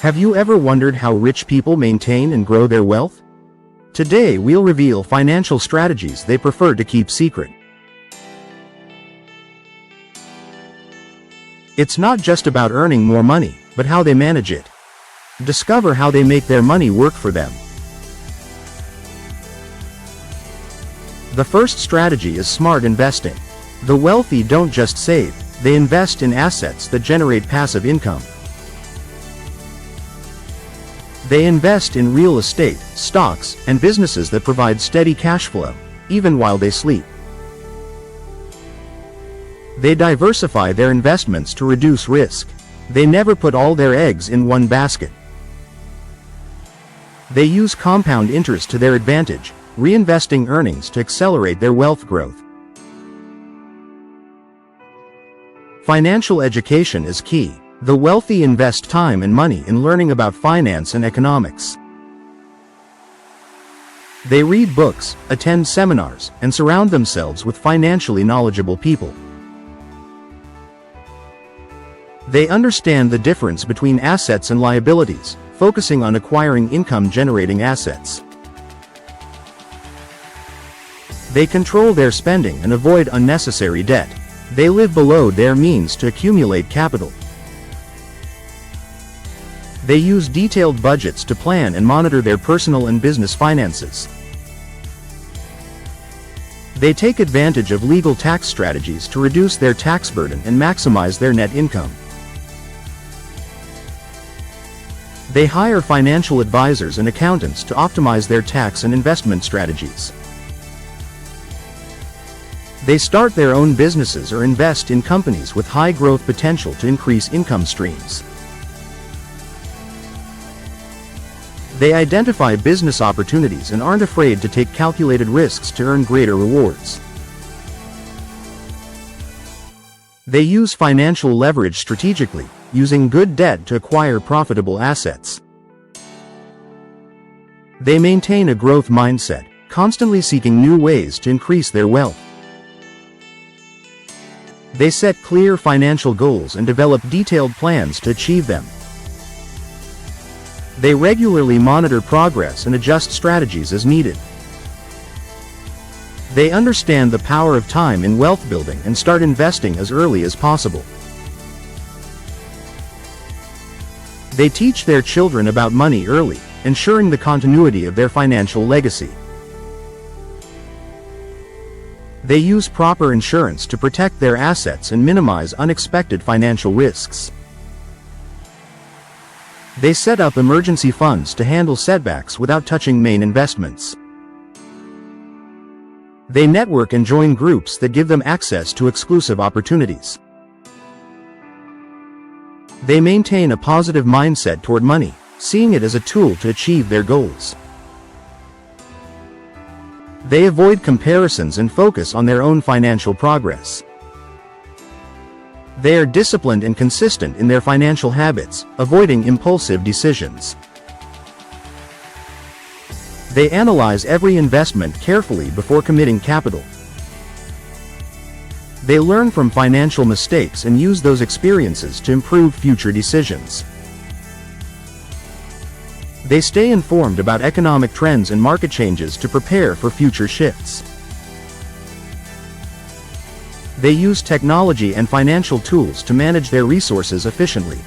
Have you ever wondered how rich people maintain and grow their wealth? Today we'll reveal financial strategies they prefer to keep secret. It's not just about earning more money, but how they manage it. Discover how they make their money work for them. The first strategy is smart investing. The wealthy don't just save, they invest in assets that generate passive income. They invest in real estate, stocks, and businesses that provide steady cash flow, even while they sleep. They diversify their investments to reduce risk. They never put all their eggs in one basket. They use compound interest to their advantage, reinvesting earnings to accelerate their wealth growth. Financial education is key. The wealthy invest time and money in learning about finance and economics. They read books, attend seminars, and surround themselves with financially knowledgeable people. They understand the difference between assets and liabilities, focusing on acquiring income-generating assets. They control their spending and avoid unnecessary debt. They live below their means to accumulate capital. They use detailed budgets to plan and monitor their personal and business finances. They take advantage of legal tax strategies to reduce their tax burden and maximize their net income. They hire financial advisors and accountants to optimize their tax and investment strategies. They start their own businesses or invest in companies with high growth potential to increase income streams. They identify business opportunities and aren't afraid to take calculated risks to earn greater rewards. They use financial leverage strategically, using good debt to acquire profitable assets. They maintain a growth mindset, constantly seeking new ways to increase their wealth. They set clear financial goals and develop detailed plans to achieve them. They regularly monitor progress and adjust strategies as needed. They understand the power of time in wealth building and start investing as early as possible. They teach their children about money early, ensuring the continuity of their financial legacy. They use proper insurance to protect their assets and minimize unexpected financial risks. They set up emergency funds to handle setbacks without touching main investments. They network and join groups that give them access to exclusive opportunities. They maintain a positive mindset toward money, seeing it as a tool to achieve their goals. They avoid comparisons and focus on their own financial progress. They are disciplined and consistent in their financial habits, avoiding impulsive decisions. They analyze every investment carefully before committing capital. They learn from financial mistakes and use those experiences to improve future decisions. They stay informed about economic trends and market changes to prepare for future shifts. They use technology and financial tools to manage their resources efficiently.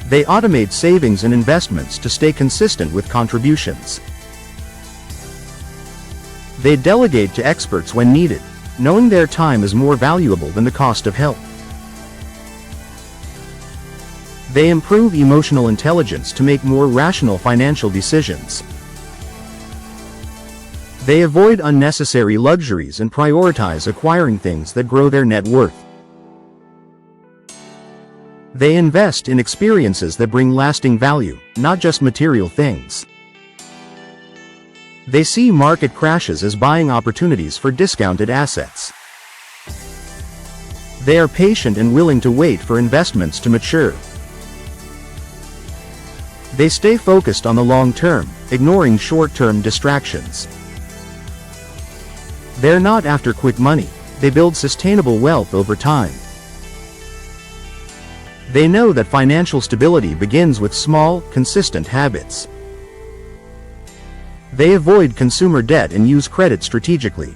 They automate savings and investments to stay consistent with contributions. They delegate to experts when needed, knowing their time is more valuable than the cost of help. They improve emotional intelligence to make more rational financial decisions. They avoid unnecessary luxuries and prioritize acquiring things that grow their net worth. They invest in experiences that bring lasting value, not just material things. They see market crashes as buying opportunities for discounted assets. They are patient and willing to wait for investments to mature. They stay focused on the long term, ignoring short-term distractions. They're not after quick money, they build sustainable wealth over time. They know that financial stability begins with small, consistent habits. They avoid consumer debt and use credit strategically.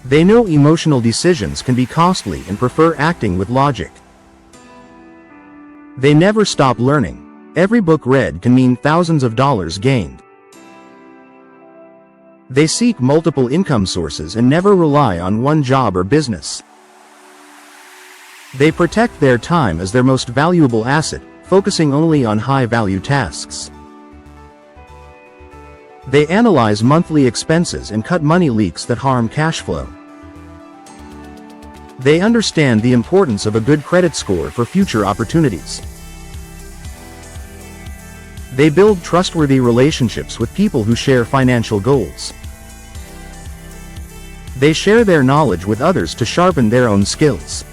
They know emotional decisions can be costly and prefer acting with logic. They never stop learning. Every book read can mean thousands of dollars gained. They seek multiple income sources and never rely on one job or business. They protect their time as their most valuable asset, focusing only on high-value tasks. They analyze monthly expenses and cut money leaks that harm cash flow. They understand the importance of a good credit score for future opportunities. They build trustworthy relationships with people who share financial goals. They share their knowledge with others to sharpen their own skills.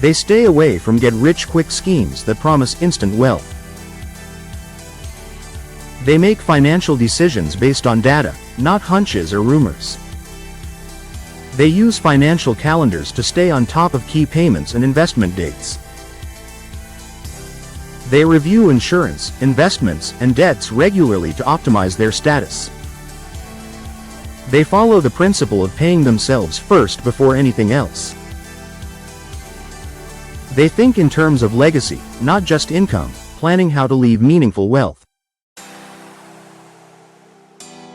They stay away from get-rich-quick schemes that promise instant wealth. They make financial decisions based on data, not hunches or rumors. They use financial calendars to stay on top of key payments and investment dates. They review insurance, investments, and debts regularly to optimize their status. They follow the principle of paying themselves first before anything else. They think in terms of legacy, not just income, planning how to leave meaningful wealth.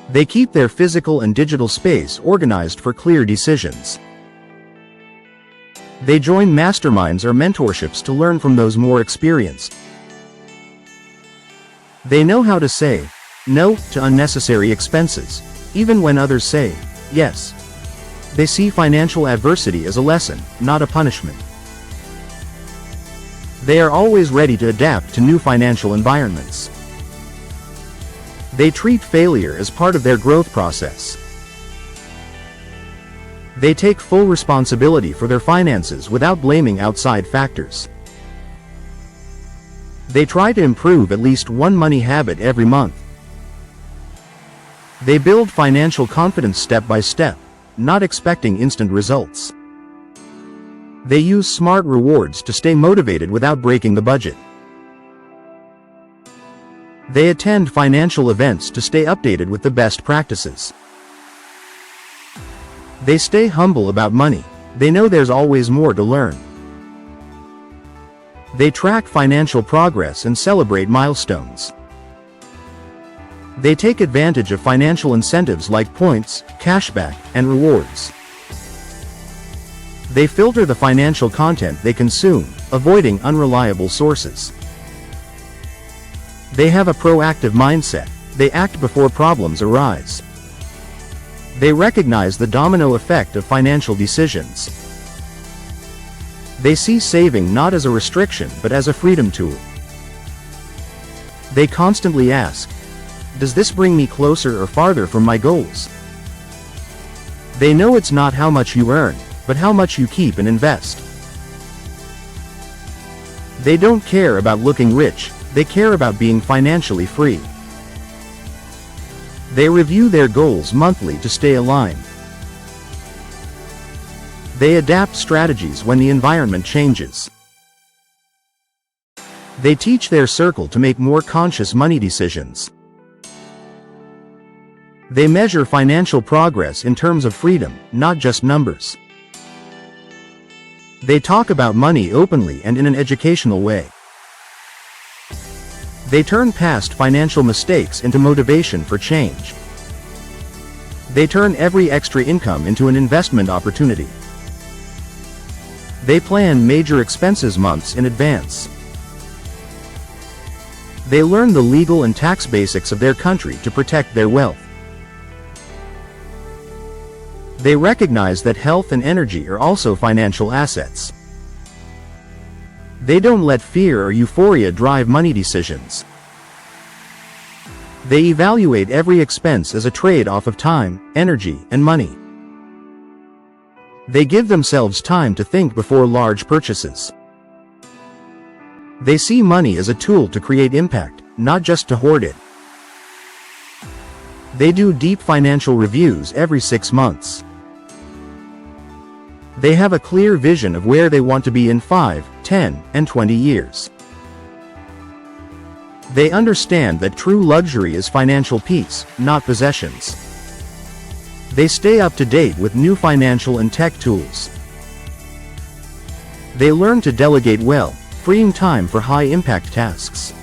They keep their physical and digital space organized for clear decisions. They join masterminds or mentorships to learn from those more experienced. They know how to say no to unnecessary expenses, even when others say yes. They see financial adversity as a lesson, not a punishment. They are always ready to adapt to new financial environments. They treat failure as part of their growth process. They take full responsibility for their finances without blaming outside factors. They try to improve at least one money habit every month. They build financial confidence step by step, not expecting instant results. They use smart rewards to stay motivated without breaking the budget. They attend financial events to stay updated with the best practices. They stay humble about money. They know there's always more to learn. They track financial progress and celebrate milestones. They take advantage of financial incentives like points, cashback, and rewards. They filter the financial content they consume, avoiding unreliable sources. They have a proactive mindset. They act before problems arise. They recognize the domino effect of financial decisions. They see saving not as a restriction but as a freedom tool. They constantly ask, does this bring me closer or farther from my goals? They know it's not how much you earn, but how much you keep and invest. They don't care about looking rich, they care about being financially free. They review their goals monthly to stay aligned. They adapt strategies when the environment changes. They teach their circle to make more conscious money decisions. They measure financial progress in terms of freedom, not just numbers. They talk about money openly and in an educational way. They turn past financial mistakes into motivation for change. They turn every extra income into an investment opportunity. They plan major expenses months in advance. They learn the legal and tax basics of their country to protect their wealth. They recognize that health and energy are also financial assets. They don't let fear or euphoria drive money decisions. They evaluate every expense as a trade-off of time, energy, and money. They give themselves time to think before large purchases. They see money as a tool to create impact, not just to hoard it. They do deep financial reviews every 6 months. They have a clear vision of where they want to be in 5, 10, and 20 years. They understand that true luxury is financial peace, not possessions. They stay up to date with new financial and tech tools. They learn to delegate well, freeing time for high-impact tasks.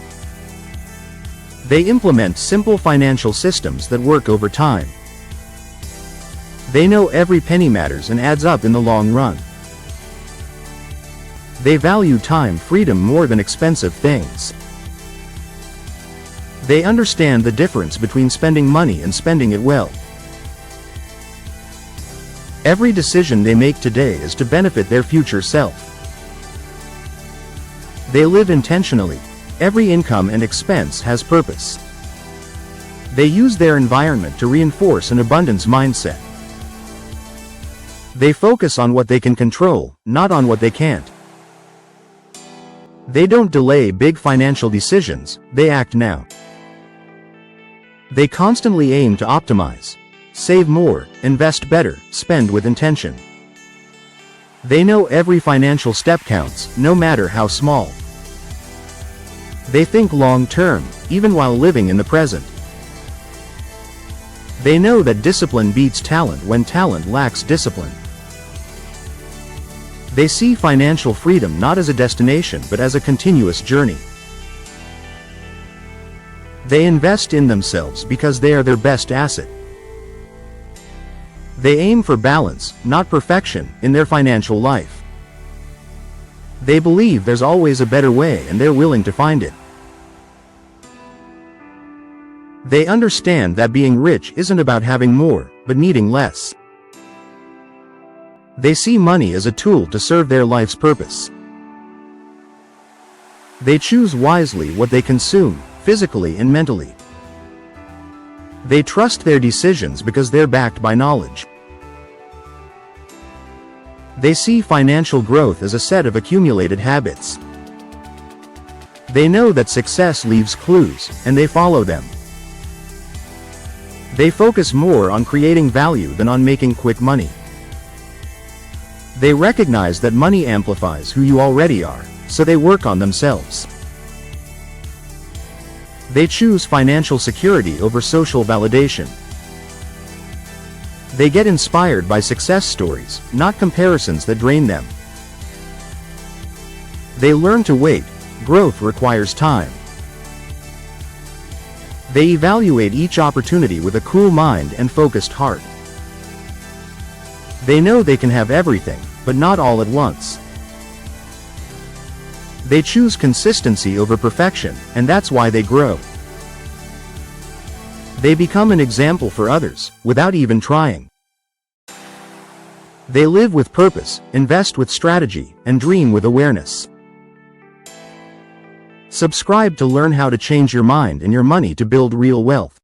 They implement simple financial systems that work over time. They know every penny matters and adds up in the long run. They value time freedom more than expensive things. They understand the difference between spending money and spending it well. Every decision they make today is to benefit their future self. They live intentionally. Every income and expense has purpose. They use their environment to reinforce an abundance mindset. They focus on what they can control, not on what they can't. They don't delay big financial decisions, they act now. They constantly aim to optimize. Save more, invest better, spend with intention. They know every financial step counts, no matter how small. They think long-term, even while living in the present. They know that discipline beats talent when talent lacks discipline. They see financial freedom not as a destination but as a continuous journey. They invest in themselves because they are their best asset. They aim for balance, not perfection, in their financial life. They believe there's always a better way and they're willing to find it. They understand that being rich isn't about having more, but needing less. They see money as a tool to serve their life's purpose. They choose wisely what they consume, physically and mentally. They trust their decisions because they're backed by knowledge. They see financial growth as a set of accumulated habits. They know that success leaves clues, and they follow them. They focus more on creating value than on making quick money. They recognize that money amplifies who you already are, so they work on themselves. They choose financial security over social validation. They get inspired by success stories, not comparisons that drain them. They learn to wait. Growth requires time. They evaluate each opportunity with a cool mind and focused heart. They know they can have everything, but not all at once. They choose consistency over perfection, and that's why they grow. They become an example for others, without even trying. They live with purpose, invest with strategy, and dream with awareness. Subscribe to learn how to change your mind and your money to build real wealth.